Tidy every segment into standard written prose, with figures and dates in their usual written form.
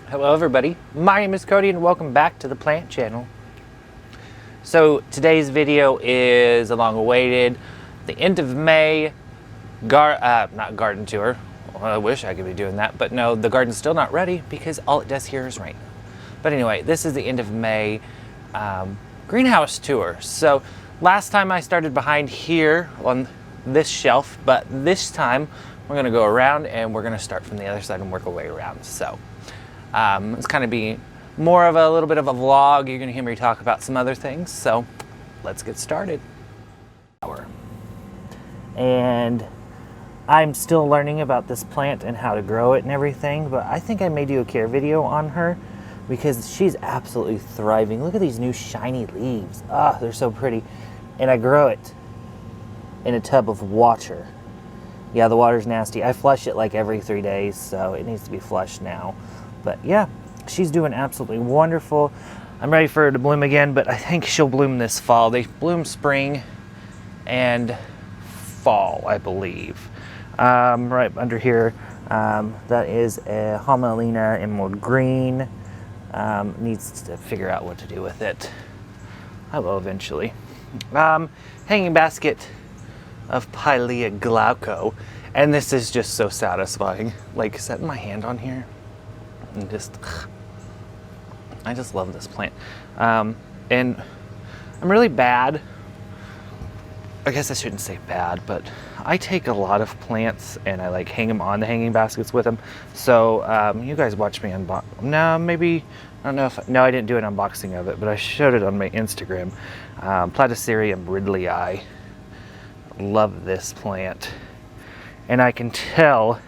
Hello everybody, my name is Cody and welcome back to the plant channel. So today's video is a long awaited, the end of May, not garden tour. Well, I wish I could be doing that, but no, the garden's still not ready because all it does here is rain. But anyway, this is the end of May greenhouse tour. So last time I started behind here on this shelf, but this time we're gonna go around and we're gonna start from the other side and work our way around. So it's kind of be more of a little bit of a vlog. You're gonna hear me talk about some other things. So let's get started. And I'm still learning about this plant and how to grow it and everything, but I think I may do a care video on her because she's absolutely thriving. Look at these new shiny leaves. Ah, they're so pretty. And I grow it in a tub of water. Yeah, the water's nasty. I flush it like every 3 days, so it needs to be flushed now. But yeah, she's doing absolutely wonderful. I'm ready for her to bloom again, but I think she'll bloom this fall. They bloom spring and fall, I believe. Right under here, that is a Homelina Emerald Green. Needs to figure out what to do with it. I will eventually. Hanging basket of Pilea Glauco, and this is just so satisfying. Like setting my hand on here and I just love this plant. And I'm really bad. I guess I shouldn't say bad, but I take a lot of plants and I like hang them on the hanging baskets with them. So you guys watch me unbox. No, maybe I don't know if no, I didn't do an unboxing of it, but I showed it on my Instagram. Platycerium ridleyi. Love this plant, and I can tell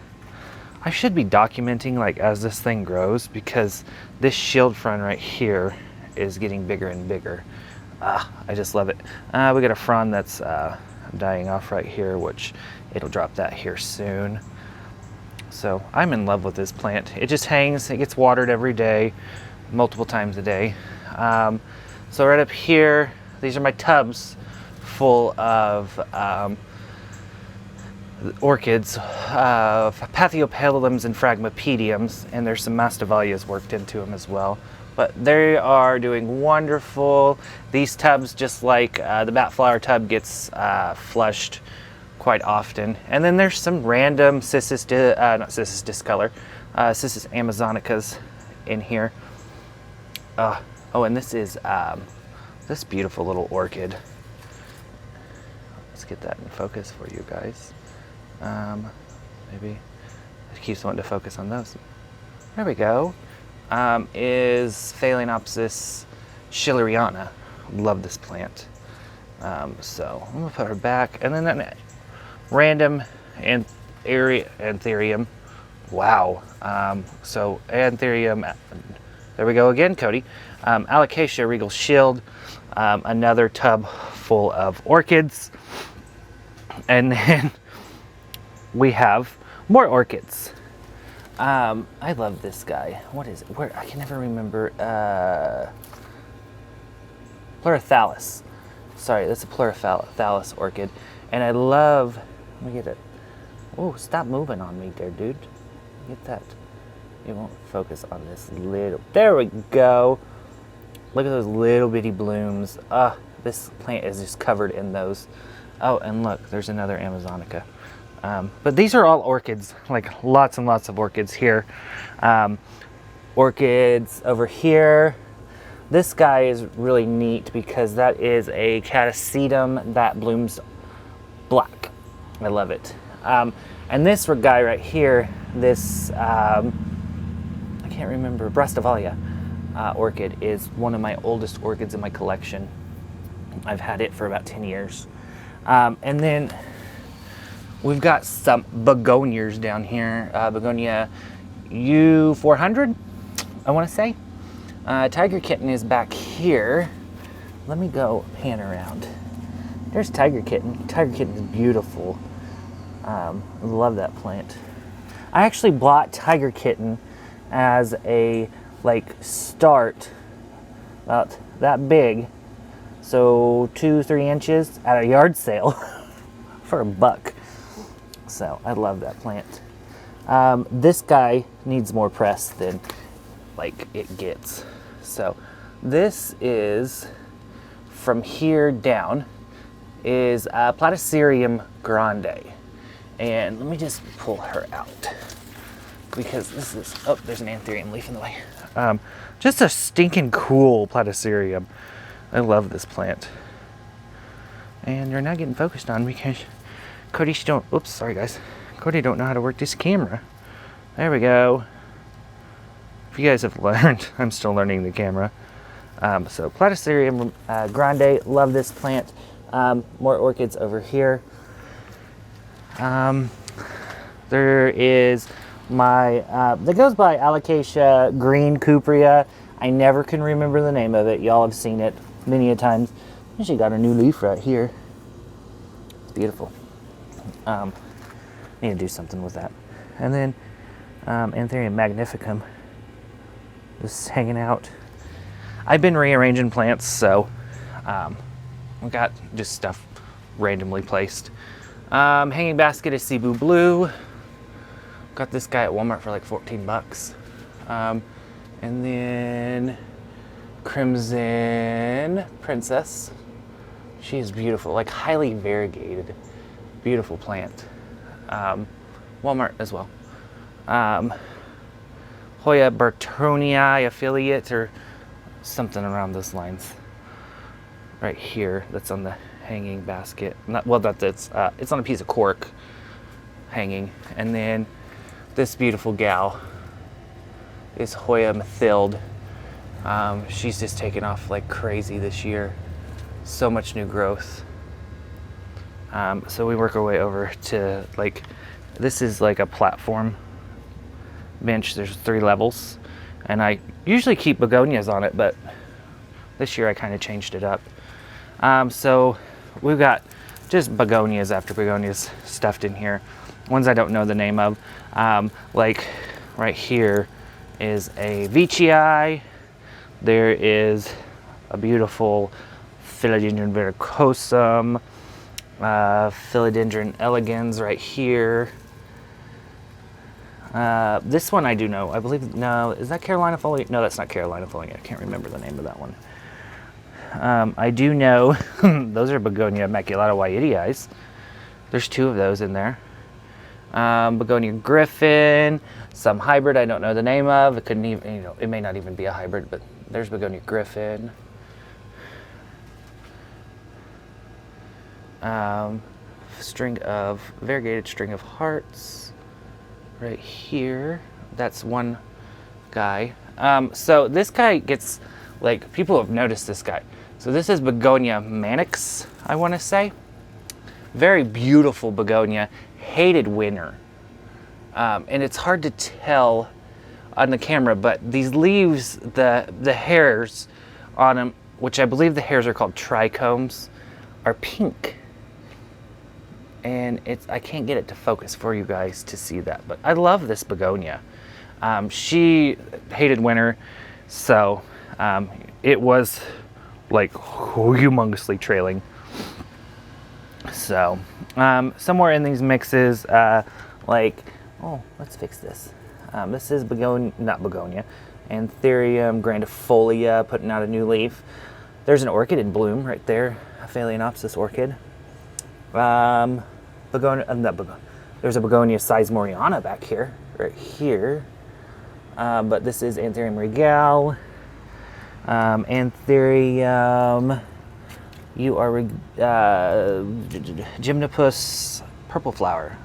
I should be documenting like as this thing grows because this shield frond right here is getting bigger and bigger. I just love it. We got a frond that's dying off right here, which it'll drop that here soon. So I'm in love with this plant. It just hangs, it gets watered every day, multiple times a day. So right up here, these are my tubs full of orchids, Pathiopedilums and Phragmipediums, and there's some Masdevallias worked into them as well. But they are doing wonderful. These tubs, just like the bat flower tub, gets flushed quite often. And then there's some random Cissus discolor, Cissus amazonicas in here. Oh, and this is this beautiful little orchid. Let's get that in focus for you guys. Maybe it keeps wanting to focus on those. There we go. Is Phalaenopsis schilleriana. Love this plant. So I'm gonna put her back, and then that random anthurium. Wow. So anthurium. There we go again, Cody. Alocasia regal shield. Another tub full of orchids, and then we have more orchids. I love this guy. What is it? Where I can never remember. Pleurophthalus. Sorry, that's a Pleurophthalus orchid, and I love. Let me get it. Oh, stop moving on me, there, dude. Get that. It won't focus on this little. There we go. Look at those little bitty blooms. This plant is just covered in those. Oh, and look, there's another Amazonica. But these are all orchids, like lots and lots of orchids here. Orchids over here. This guy is really neat because that is a catasetum that blooms black. I love it. And this guy right here, this, I can't remember, Brastavalia orchid is one of my oldest orchids in my collection. I've had it for about 10 years. And then we've got some begonias down here. Begonia U400, I want to say. Tiger Kitten is back here. Let me go pan around. There's Tiger Kitten. Tiger Kitten is beautiful. I love that plant. I actually bought Tiger Kitten as a start about that big, so 2-3 inches at a yard sale for $1. So I love that plant. This guy needs more press than like it gets. So this is from here down is Platycerium grande. And let me just pull her out because this is, oh, there's an anthurium leaf in the way. Just a stinking cool Platycerium. I love this plant. And you're not getting focused on because Cody don't, oops, sorry guys. Cody don't know how to work this camera. There we go. If you guys have learned, I'm still learning the camera. So Platycerium grande, love this plant. More orchids over here. There is my, that goes by Alocasia green cupria. I never can remember the name of it. Y'all have seen it many a times. She got a new leaf right here. It's beautiful. Need to do something with that. And then Anthurium magnificum just hanging out. I've been rearranging plants, so I've got just stuff randomly placed. Hanging basket is Cebu Blue. Got this guy at Walmart for like 14 bucks. And then Crimson Princess. She's beautiful, like highly variegated. Beautiful plant. Walmart as well. Hoya Bertonii affiliate or something around those lines. Right here, that's on the hanging basket. Not, well, it's on a piece of cork hanging. And then this beautiful gal is Hoya Mathilde. She's just taken off like crazy this year. So much new growth. So we work our way over to like, this is like a platform bench. There's 3 levels. And I usually keep begonias on it, but this year I kind of changed it up. So we've got just begonias after begonias stuffed in here. Ones I don't know the name of. Like right here is a Veitchii. There is a beautiful Philodendron verrucosum, Philodendron elegans right here. This one I do know. I believe, no, is that Carolina foliage? No, that's not Carolina foliage. I can't remember the name of that one. I do know those are Begonia immaculata whiteii. There's 2 of those in there. Begonia Griffin, some hybrid I don't know the name of. It couldn't even, you know, it may not even be a hybrid, but there's Begonia Griffin. Variegated string of hearts right here. That's one guy. So this guy gets, like, people have noticed this guy. So this is Begonia Mannix, I want to say. Very beautiful begonia, hated winter. And it's hard to tell on the camera, but these leaves, the hairs on them, which I believe the hairs are called trichomes, are pink. And I can't get it to focus for you guys to see that, but I love this begonia. She hated winter, so it was like humongously trailing. So somewhere in these mixes, like, oh, let's fix this. This is not begonia, Anthurium grandifolia putting out a new leaf. There's an orchid in bloom right there, a Phalaenopsis orchid. There's a Begonia Sizemoriana back here, right here. But this is Anthurium regale. Anthurium, Gymnopus purple flower.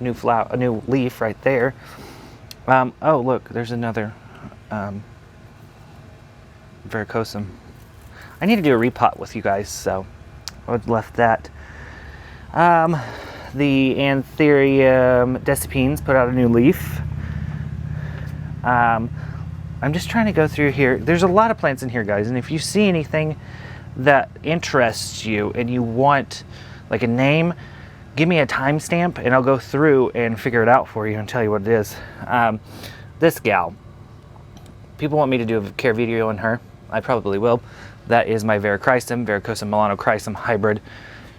A new leaf right there. Oh, look, there's another verrucosum. I need to do a repot with you guys, so I've left that. The Anthurium Desipines put out a new leaf. I'm just trying to go through here. There's a lot of plants in here, guys, and if you see anything that interests you and you want like a name, give me a timestamp and I'll go through and figure it out for you and tell you what it is. This gal, people want me to do a care video on her. I probably will. That is my Variegated Milano Chrysum hybrid.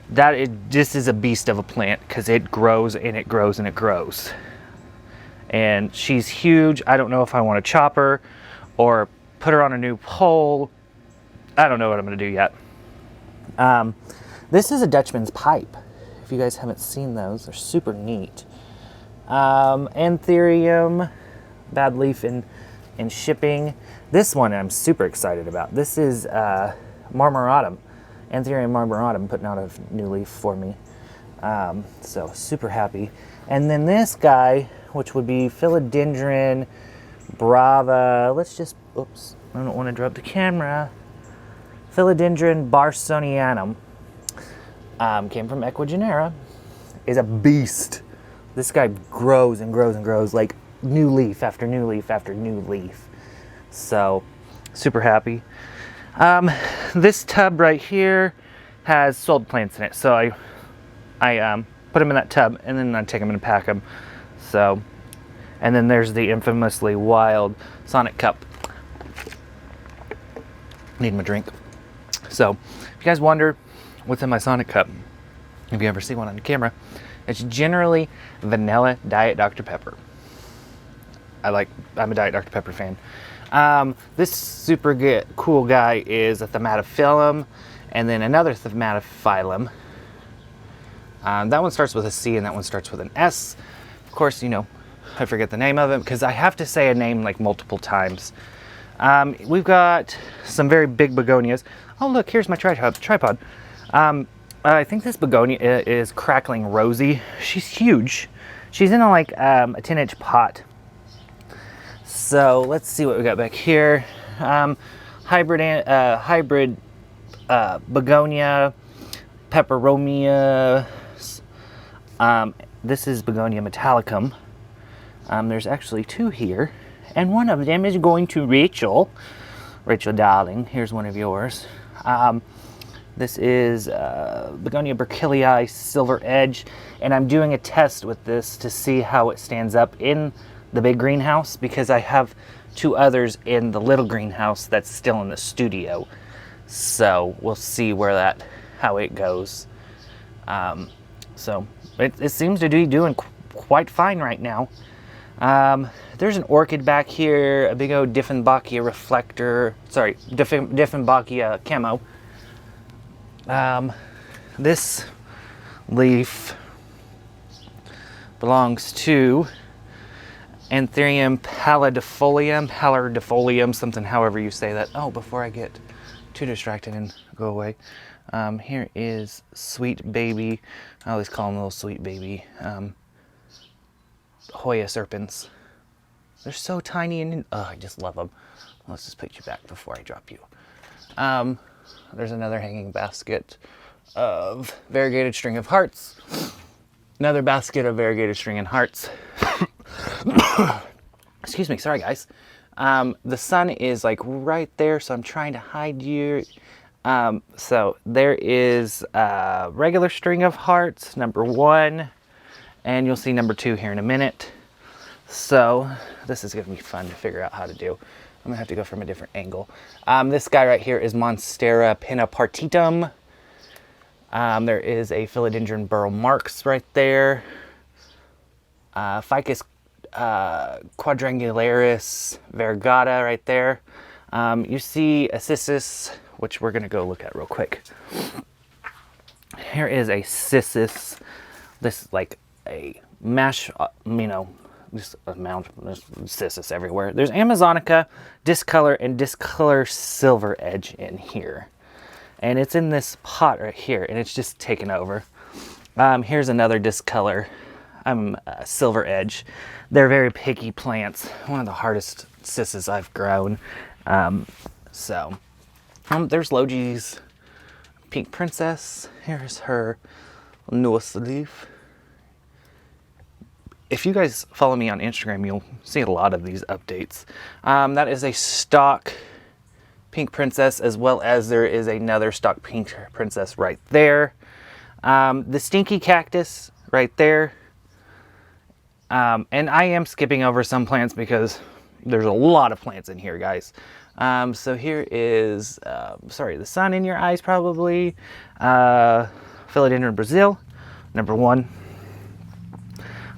This is a beast of a plant because it grows and it grows and it grows. And she's huge. I don't know if I want to chop her or put her on a new pole. I don't know what I'm going to do yet. This is a Dutchman's pipe. If you guys haven't seen those, they're super neat. Anthurium, bad leaf in shipping. This one I'm super excited about. This is Marmoratum. Anthurium marmoratum putting out a new leaf for me. So super happy. And then this guy, which would be Philodendron Brava. Let's just, oops, I don't want to drop the camera. Philodendron Barsonianum. Came from Equigenera. Is a beast. This guy grows and grows and grows, like new leaf after new leaf after new leaf. So super happy. This tub right here has sold plants in it, so I put them in that tub and then I take them and pack them. So, and then there's the infamously wild Sonic Cup. Need my drink. So, if you guys wonder what's in my Sonic Cup, if you ever see one on the camera, it's generally vanilla Diet Dr. Pepper. I'm a Diet Dr. Pepper fan. This super cool guy is a Thematophyllum, and then another Thematophyllum. That one starts with a C and that one starts with an S. Of course, you know, I forget the name of it because I have to say a name like multiple times. We've got some very big begonias. Oh look, here's my tripod. I think this begonia is Crackling Rosie. She's huge. She's in a 10-inch pot. So let's see what we got back here. Hybrid begonia, Peperomia. This is Begonia metallicum. There's actually two here, and one of them is going to Rachel. Rachel, darling, here's one of yours. This is Begonia Broccoli Silver Edge, and I'm doing a test with this to see how it stands up in the big greenhouse, because I have two others in the little greenhouse that's still in the studio. So we'll see how it goes. So it seems to be doing quite fine right now. There's an orchid back here, a big old Dieffenbachia reflector, sorry, Dieffenbachia camo. This leaf belongs to Anthurium pallidifolium, something however you say that. Oh, before I get too distracted and go away. Here is Sweet Baby. I always call them little Sweet Baby. Hoya serpents. They're so tiny and I just love them. Let's just put you back before I drop you. There's another hanging basket of variegated string of hearts. Another basket of variegated string and hearts. Excuse me, sorry guys. The sun is like right there, so I'm trying to hide you. So there is a regular string of hearts, number 1, and you'll see number 2 here in a minute. So this is gonna be fun to figure out how to do. I'm gonna have to go from a different angle. This guy right here is Monstera pinapartitum. There is a Philodendron Burl Marx right there. Ficus quadrangularis variegata right there. You see a cissus, which we're gonna go look at real quick. Here is a cissus. This is like a mash, just a mount of cissus everywhere. There's Amazonica, discolor, and discolor silver edge in here. And it's in this pot right here, and it's just taken over. Here's another discolor, silver edge. They're very picky plants. One of the hardest cissus I've grown. There's Logi's Pink Princess. Here's her newest leaf. If you guys follow me on Instagram, you'll see a lot of these updates. That is a stock Pink Princess, as well as there is another stock Pink Princess right there. The Stinky Cactus right there. And I am skipping over some plants because there's a lot of plants in here, guys. So here is, the sun in your eyes probably. Philodendron Brazil, number 1.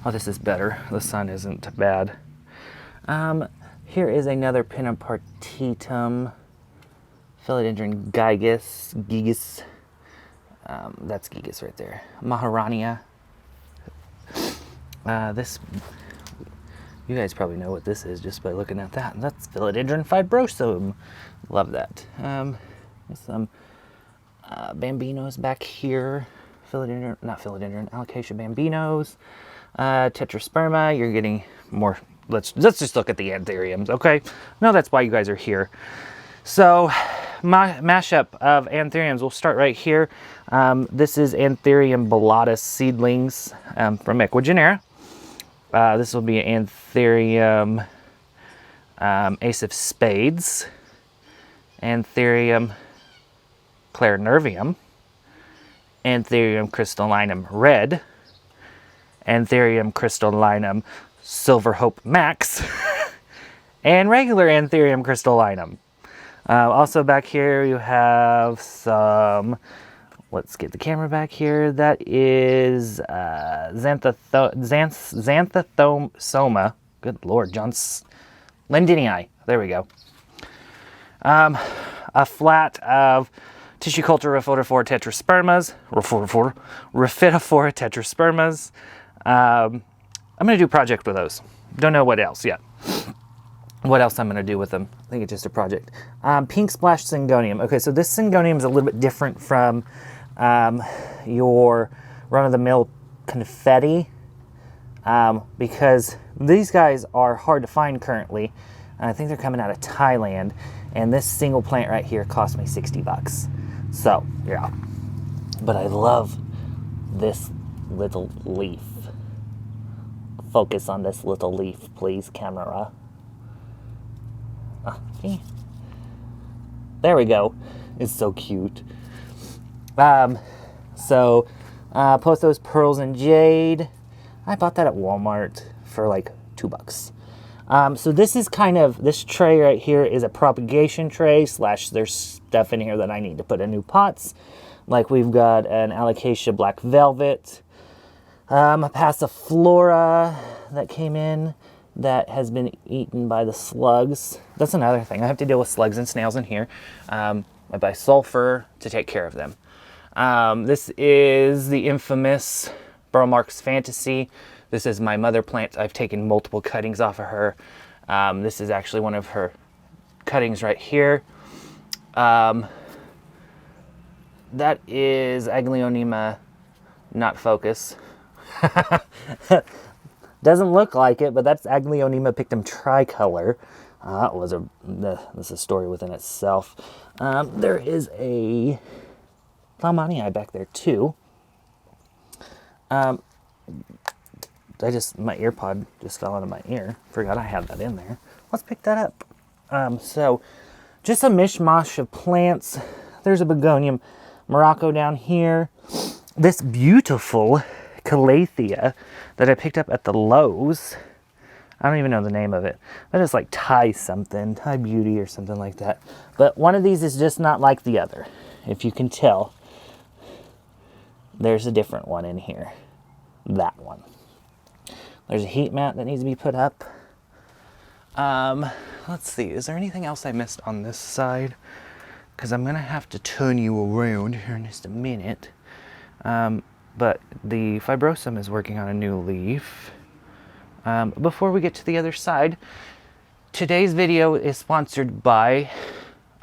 Oh, this is better. The sun isn't bad. Here is another Pinapartitum, Philodendron gigas. That's gigas right there. Maharania. This, you guys probably know what this is just by looking at that. That's Philodendron Fibro. Love that. Some bambinos back here. Alocasia bambinos. Tetrasperma. You're getting more. Let's just look at the anthuriums, okay? No, that's why you guys are here. So, mashup of anthuriums. We'll start right here. This is Anthurium bellatus seedlings from Equigenera. This will be Anthurium Ace of Spades, Anthurium clarinervium, Anthurium crystallinum red, Anthurium crystallinum Silver Hope Max, and regular Anthurium crystallinum. Also back here you have some, let's get the camera back here, that is Xanthosoma, good lord, Lindinii, there we go. A flat of tissue culture Rhaphidophora tetraspermas, I'm going to do a project with those. Don't know what else yet. What else I'm going to do with them. I think it's just a project. Pink Splash Syngonium. Okay, so this Syngonium is a little bit different from your run-of-the-mill confetti because these guys are hard to find currently. I think they're coming out of Thailand, and this single plant right here cost me 60 bucks. So, yeah. But I love this little leaf. Focus on this little leaf, please, camera. Okay. There we go. It's so cute. Pothos Pearls and Jade. I bought that at Walmart for like $2. So this is this tray right here is a propagation tray / there's stuff in here that I need to put in new pots. Like we've got an Alocasia Black Velvet, a Passiflora that came in that has been eaten by the slugs. That's another thing. I have to deal with slugs and snails in here. I buy sulfur to take care of them. This is the infamous Burlmark's Fantasy. This is my mother plant. I've taken multiple cuttings off of her. This is actually one of her cuttings right here. That is Aglaonema, not focus. Doesn't look like it, but that's Aglaonema pictum tricolor. That's a story within itself. There is a Thalmanii back there too. My ear pod just fell out of my ear. Forgot I had that in there. Let's pick that up. So just a mishmash of plants. There's a Begonia Morocco down here. This beautiful Calathea that I picked up at the Lowe's. I don't even know the name of it. That is like Thai something, Thai Beauty or something like that. But one of these is just not like the other. If you can tell, there's a different one in here. That one. There's a heat mat that needs to be put up. Let's see, is there anything else I missed on this side? Because I'm going to have to turn you around here in just a minute. But the fibrosum is working on a new leaf. Before we get to the other side, today's video is sponsored by,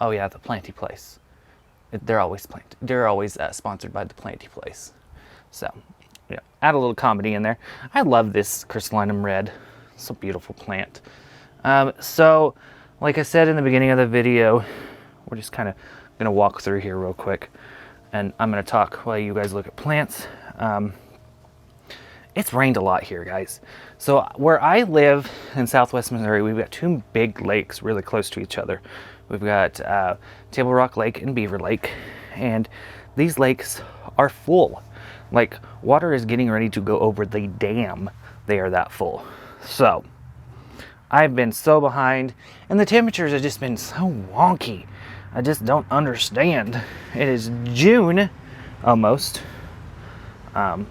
oh yeah, the Planty Place. They're always sponsored by the Planty Place. So, yeah, add a little comedy in there. I love this crystallinum red. It's a beautiful plant. So, like I said in the beginning of the video, we're just kind of going to walk through here real quick. And I'm going to talk while you guys look at plants. It's rained a lot here, guys. So where I live in Southwest Missouri, we've got two big lakes really close to each other. We've got Table Rock Lake and Beaver Lake. And these lakes are full. Like, water is getting ready to go over the dam. They are that full. So, I've been so behind. And the temperatures have just been so wonky. I just don't understand. It is June, almost. And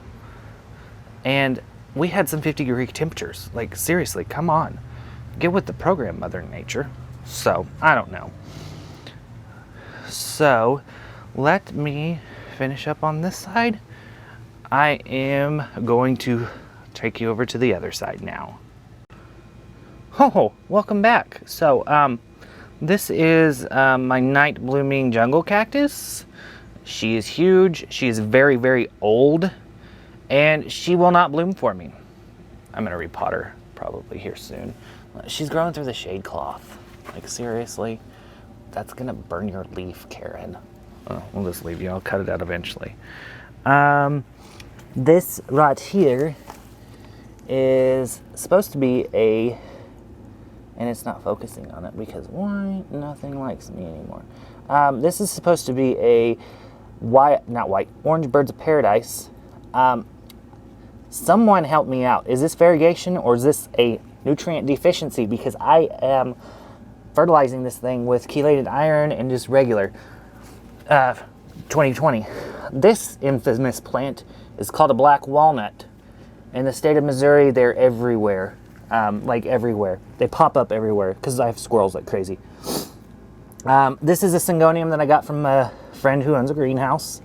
we had some 50-degree temperatures. Like, seriously, come on. get with the program, Mother Nature. So, I don't know. So, let me finish up on this side. I am going to take you over to the other side now. Oh, welcome back. So, this is my night blooming jungle cactus. She is huge. She is very, very old, and she will not bloom for me. I'm gonna repot her probably here soon. She's growing through the shade cloth. Like, seriously, that's gonna burn your leaf, Karen. Oh, we'll just leave you. I'll cut it out eventually. This right here is supposed to be a, and it's not focusing on it because why? Nothing likes me anymore. This is supposed to be a orange birds of paradise. Someone help me out. Is this variegation or is this a nutrient deficiency? Because I am fertilizing this thing with chelated iron and just regular 2020. This infamous plant is called a black walnut. In the state of Missouri, they're everywhere. Like everywhere. They pop up everywhere because I have squirrels like crazy. This is a syngonium that I got from a friend who owns a greenhouse.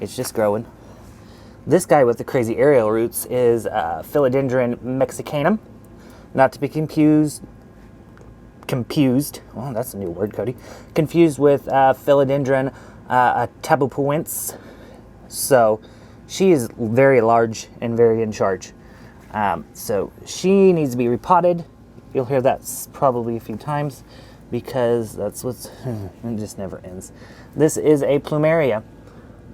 It's just growing. This guy with the crazy aerial roots is Philodendron mexicanum, not to be confused. Oh, that's a new word, Cody. Confused with Philodendron tabupuense. So she is very large and very in charge. So she needs to be repotted. You'll hear that probably a few times because that's what's, it just never ends. This is a plumeria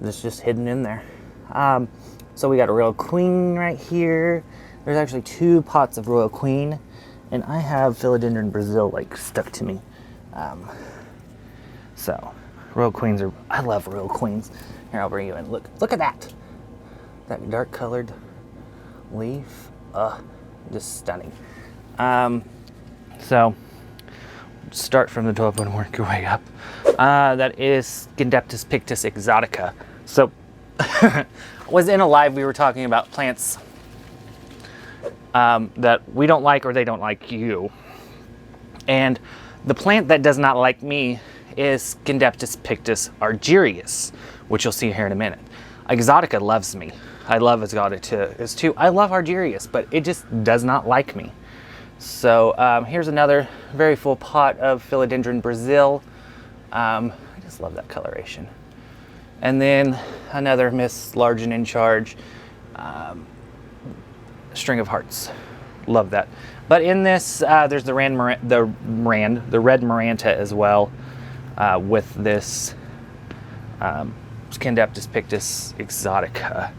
that's just hidden in there. So we got a Royal Queen right here. There's actually 2 pots of Royal Queen, and I have Philodendron Brazil like stuck to me. So Royal Queens are, I love Royal Queens. Here, I'll bring you in. Look at that. That dark colored leaf. Just stunning. So start from the top and work your way up. That is Scindaptus pictus exotica. So was in a live we were talking about plants that we don't like or they don't like you. And the plant that does not like me is Scindaptus pictus argyrius, which you'll see here in a minute. Exotica loves me. I love Exotica too. I love argyrius, but it just does not like me. So here's another very full pot of Philodendron Brazil. I just love that coloration. And then another Miss Large and in Charge string of hearts. Love that. But in this, there's the red Maranta as well, with this Scindaptus pictus exotica.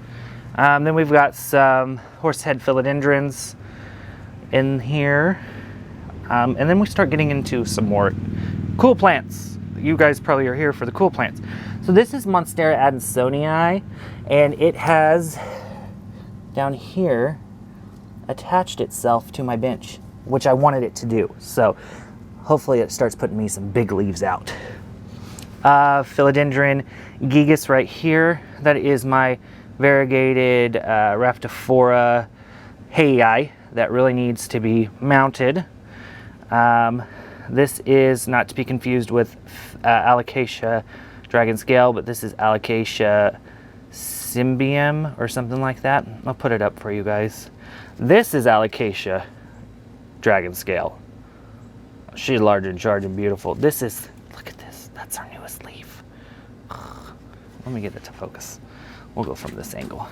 Then we've got some horsehead philodendrons in here. And then we start getting into some more cool plants. You guys probably are here for the cool plants. So this is Monstera adansonii, and it has, down here, attached itself to my bench, which I wanted it to do. So hopefully it starts putting me some big leaves out. Philodendron gigas right here. That is my variegated Rhaptophora hei that really needs to be mounted. This is not to be confused with Alocasia dragon scale, but this is Alocasia symbium or something like that. I'll put it up for you guys. This is Alocasia dragon scale. She's large and charged and beautiful. This is, look at this, that's our newest leaf. Let me get it to focus. We'll go from this angle.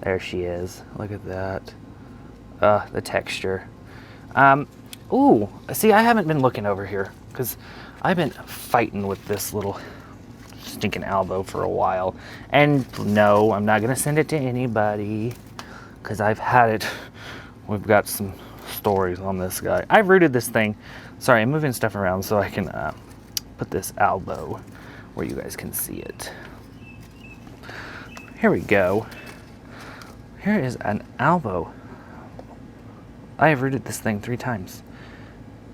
There she is. Look at that. The texture. Ooh, see, I haven't been looking over here because I've been fighting with this little stinking albo for a while. And no, I'm not going to send it to anybody because I've had it. We've got some stories on this guy. I've rooted this thing. Sorry, I'm moving stuff around so I can put this albo where you guys can see it. Here we go. Here is an albo. I have rooted this thing 3 times,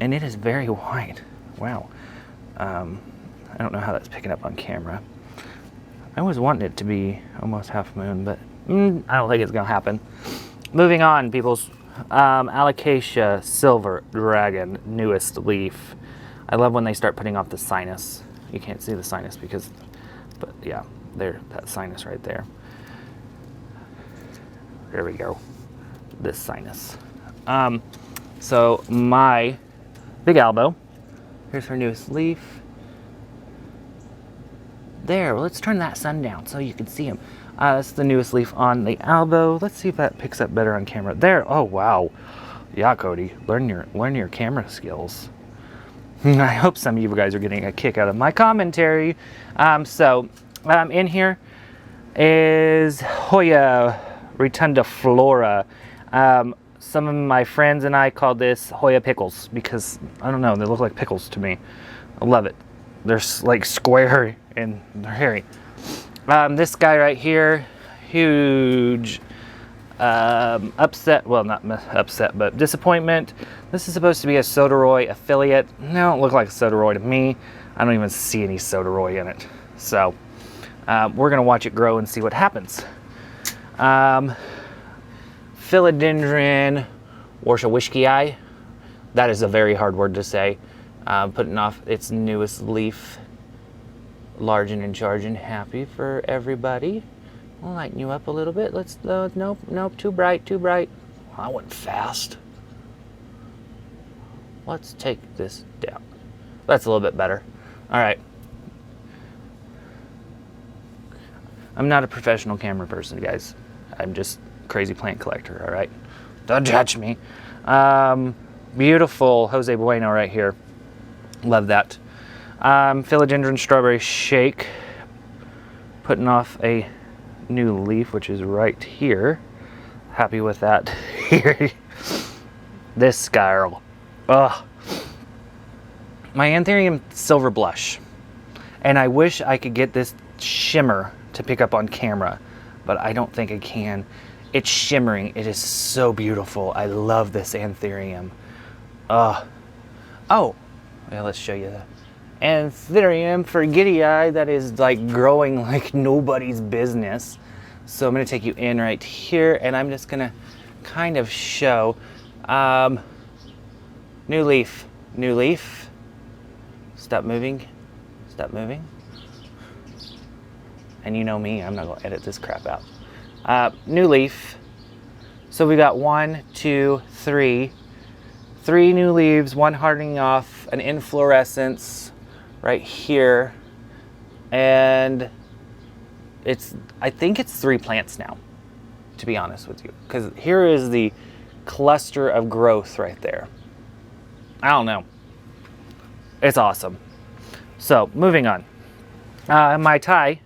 and it is very wide. Wow. I don't know how that's picking up on camera. I was wanting it to be almost half moon, but I don't think it's gonna happen. Moving on, peoples. Alocasia Silver Dragon, newest leaf. I love when they start putting off the sinus. You can't see the sinus because, but yeah, there, that sinus right there. There we go. This sinus. So my big elbow. Here's her newest leaf. There, well, let's turn that sun down so you can see him. That's the newest leaf on the elbow. Let's see if that picks up better on camera. There, oh wow. Yeah, Cody, learn your camera skills. I hope some of you guys are getting a kick out of my commentary. In here is Hoya rotundiflora. Some of my friends and I call this Hoya pickles because, I don't know, they look like pickles to me. I love it. They're like square and they're hairy. This guy right here, huge upset, well, not upset, but disappointment. This is supposed to be a Soderoy affiliate. They don't look like a Soderoy to me. I don't even see any Soderoy in it. So we're gonna watch it grow and see what happens. Philodendron Warshawishkii. That is a very hard word to say. Putting off its newest leaf. Large and in charge and happy for everybody. I'll lighten you up a little bit. Let's, nope, too bright, too bright. I went fast. Let's take this down. That's a little bit better. All right. I'm not a professional camera person, guys. I'm just a crazy plant collector, all right? Don't judge me. Beautiful Jose Bueno right here. Love that. Philodendron Strawberry Shake. Putting off a new leaf, which is right here. Happy with that. Here. This girl. Ugh. My Anthurium Silver Blush. And I wish I could get this shimmer to pick up on camera, but I don't think I can. It's shimmering. It is so beautiful. I love this Anthurium. Oh, yeah, let's show you that. Anthurium forgetii that is like growing like nobody's business. So I'm going to take you in right here, and I'm just going to kind of show new leaf. Stop moving. And you know me, I'm not going to edit this crap out. New leaf. So we got 1, 2, 3. 3 new leaves, 1 hardening off, an inflorescence right here. And I think it's 3 plants now, to be honest with you. Because here is the cluster of growth right there. I don't know. It's awesome. So, moving on. My Thai,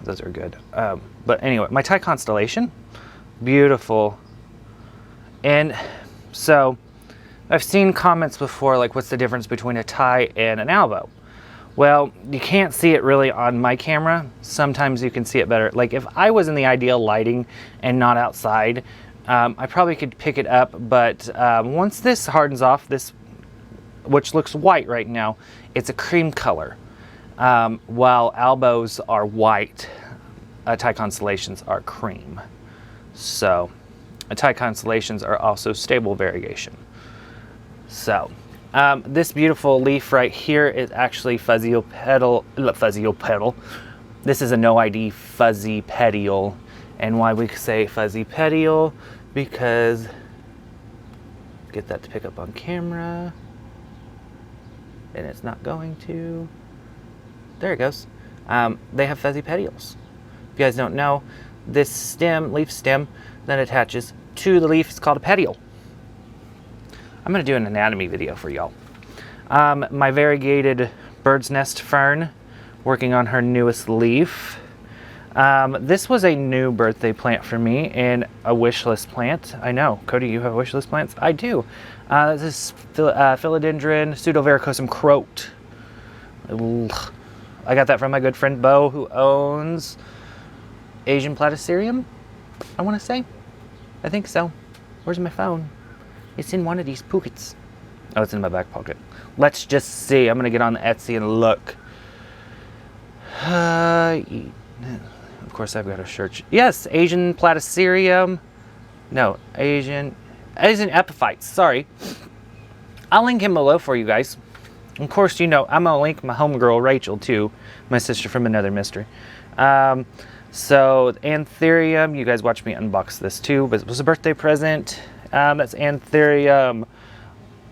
those are good. But anyway, my Thai constellation, beautiful. And so, I've seen comments before, like, what's the difference between a Thai and an Albo? Well, you can't see it really on my camera. Sometimes you can see it better. Like, if I was in the ideal lighting and not outside, I probably could pick it up. But once this hardens off, this, which looks white right now, it's a cream color. While Albos are white, Thai constellations are cream. So, Thai constellations are also stable variegation. So, this beautiful leaf right here is actually fuzzy petal. This is a no ID fuzzy petiole. And why we say fuzzy petiole? Because, get that to pick up on camera. And it's not going to. There it goes. They have fuzzy petioles. If you guys don't know, this stem, leaf stem, that attaches to the leaf is called a petiole. I'm going to do an anatomy video for y'all. My variegated bird's nest fern, working on her newest leaf. This was a new birthday plant for me and a wish list plant. I know, Cody, you have wish list plants? I do. This is Philodendron pseudovaricosum croat. I got that from my good friend Bo, who owns Asian Platycerium, I want to say. I think so. Where's my phone? It's in one of these pockets. Oh, it's in my back pocket. Let's just see. I'm going to get on the Etsy and look. Of course, I've got a search. Yes, Asian Platycerium. No, Asian epiphytes, sorry. I'll link him below for you guys. Of course, you know, I'm gonna link my homegirl Rachel too, my sister from another mystery. So Anthurium, you guys watched me unbox this too, but it was a birthday present. That's Anthurium.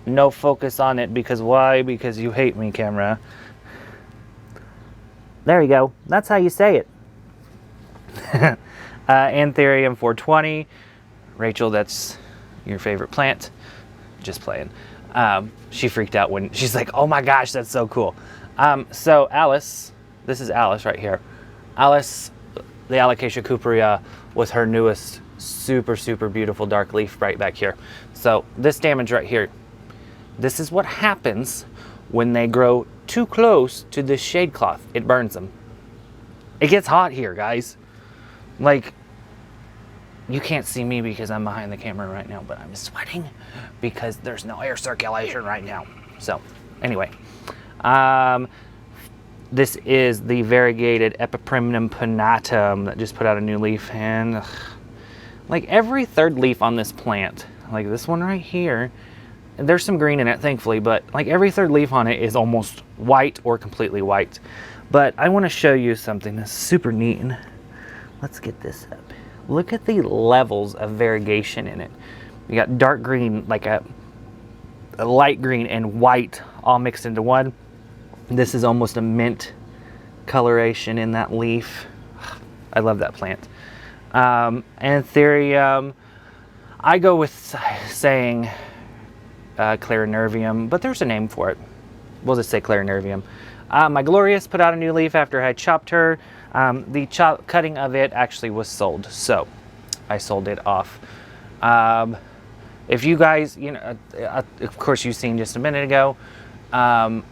No focus on it, because why? Because you hate me, camera. There you go. That's how you say it. Anthurium 420. Rachel, that's your favorite plant. Just playing. She freaked out when she's like, oh my gosh, that's so cool. So Alice, this is Alice right here. Alice, the Alocasia cuprea, was her newest super, super beautiful dark leaf right back here. So this damage right here, this is what happens when they grow too close to this shade cloth. It burns them. It gets hot here, guys. Like, you can't see me because I'm behind the camera right now, but I'm sweating because there's no air circulation right now. So, anyway. This is the variegated Peperomia pinnatum that just put out a new leaf. And, like, every third leaf on this plant, like this one right here, there's some green in it, thankfully, but like every third leaf on it is almost white or completely white. But I want to show you something that's super neat. Let's get this up. Look at the levels of variegation in it. You got dark green, like a light green, and white all mixed into one. This is almost a mint coloration in that leaf. I love that plant. Anthurium, I go with saying Clarinervium, but there's a name for it. We'll just say Clarinervium. My Glorious put out a new leaf after I chopped her. The cutting of it actually was sold, so I sold it off. If you guys, you know, of course you've seen just a minute ago, the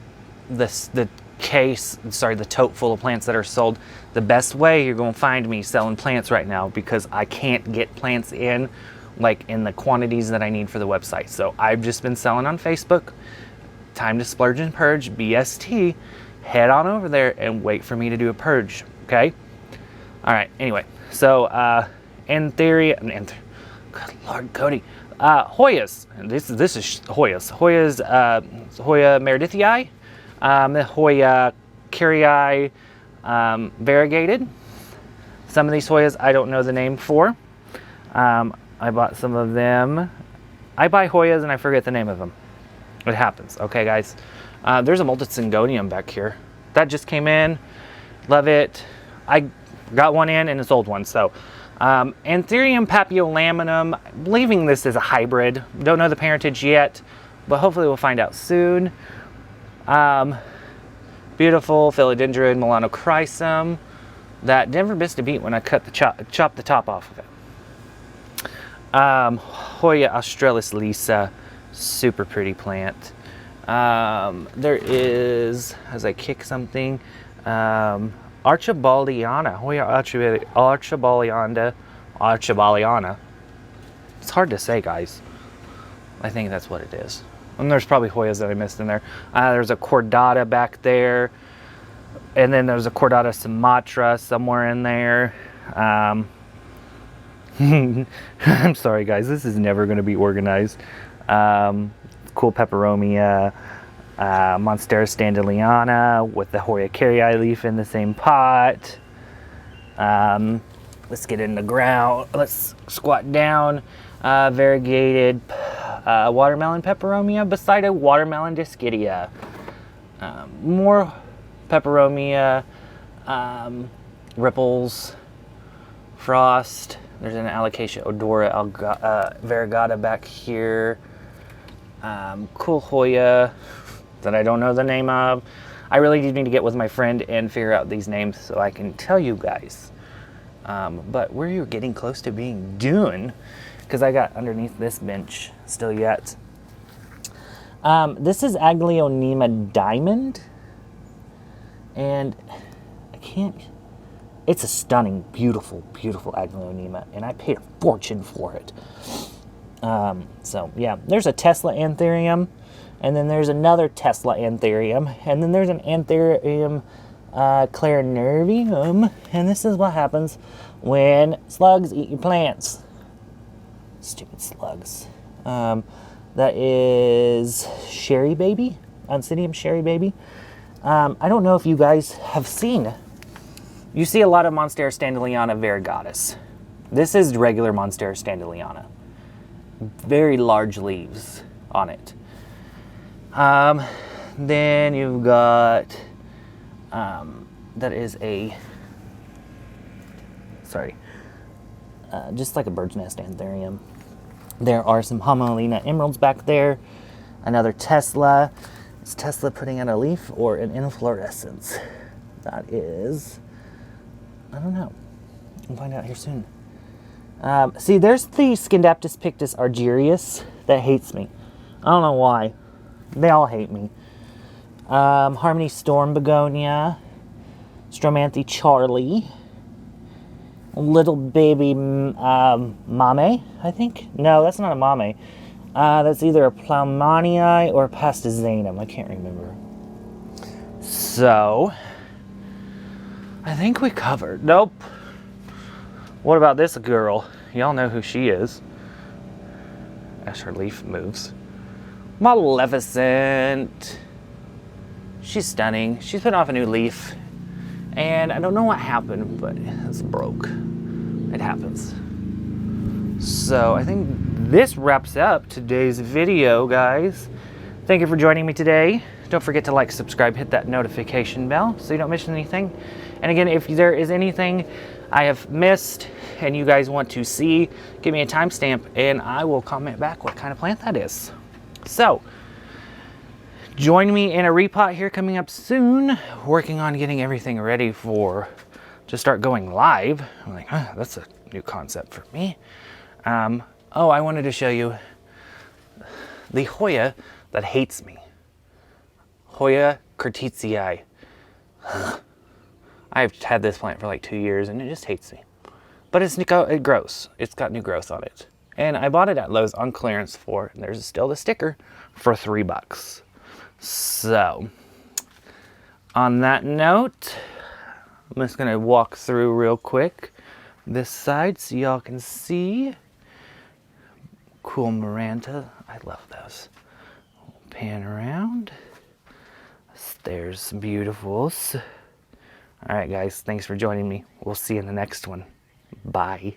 tote full of plants that are sold. The best way you're going to find me selling plants right now, because I can't get plants in like in the quantities that I need for the website. So I've just been selling on Facebook. Time to splurge and purge, BST. Head on over there and wait for me to do a purge, okay? All right, anyway, so Anthurium, good Lord, Cody. Hoyas, this is Hoyas. Hoya meredithii, the Hoya carrii, variegated. Some of these Hoyas I don't know the name for. I bought some of them. I buy Hoyas and I forget the name of them. It happens, okay, guys? There's a molted Syngonium back here. That just came in. Love it. I got one in and a sold one, so. Anthurium papiolaminum, I'm believing this is a hybrid. Don't know the parentage yet, but hopefully we'll find out soon. Beautiful Philodendron Milano chrysum that never missed a beat when I cut the chopped the top off of it. Hoya australis lisa, super pretty plant. There is, as I kick something, Archibaldiana, Hoya Archibaldiana. It's hard to say, guys. I think that's what it is. And there's probably Hoyas that I missed in there. There's a Cordata back there. And then there's a Cordata Sumatra somewhere in there. I'm sorry, guys. This is never going to be organized. Cool Peperomia. Monstera standeliana with the Hoya carrii leaf in the same pot. Let's get in the ground. Let's squat down. Variegated watermelon peperomia beside a watermelon discidia. More peperomia, ripples, frost. There's an Alocasia odora variegata back here. Cool Hoya that I don't know the name of. I really do need to get with my friend and figure out these names so I can tell you guys. But we're getting close to being done, because I got underneath this bench still yet. This is Aglaonema diamond, and I can't. It's a stunning, beautiful, beautiful Aglaonema, and I paid a fortune for it. So yeah, there's a Tesla Anthurium, and then there's another Tesla Anthurium, and then there's an Anthurium Clarinervium, and this is what happens when slugs eat your plants. Stupid slugs. That is Sherry Baby, Oncidium Sherry Baby. I don't know if you guys have seen. You see a lot of Monstera standeliana variegatus. This is regular Monstera standeliana. Very large leaves on it. Then you've got, that is a, sorry, just like a bird's nest anthurium. There are some Homalina emeralds back there. Another Tesla. Is Tesla putting out a leaf or an inflorescence? That is, I don't know. We'll find out here soon. See, there's the Scindaptus pictus argyrius that hates me. I don't know why. They all hate me. Harmony Storm Begonia. Stromanthe Charlie. Little baby mame, I think? No, that's not a mame. That's either a Ploumanii or a Pastizanum. I can't remember. So, I think we covered. Nope. What about this girl? Y'all know who she is. As her leaf moves. Maleficent. She's stunning. She's putting off a new leaf. And I don't know what happened, but it's broke. It happens. So I think this wraps up today's video, guys. Thank you for joining me today. Don't forget to like, subscribe, hit that notification bell so you don't miss anything. And again, if there is anything I have missed and you guys want to see, give me a timestamp and I will comment back what kind of plant that is. So, join me in a repot here coming up soon, working on getting everything ready to start going live. I'm like, that's a new concept for me. Oh, I wanted to show you the Hoya that hates me. Hoya curtitzii. I've had this plant for like 2 years and it just hates me. But it grows. It's got new growth on it. And I bought it at Lowe's on clearance and there's still the sticker, for $3. So, on that note, I'm just gonna walk through real quick this side so y'all can see. Cool Maranta, I love those. Pan around. There's some beautifuls. All right, guys, thanks for joining me. We'll see you in the next one. Bye.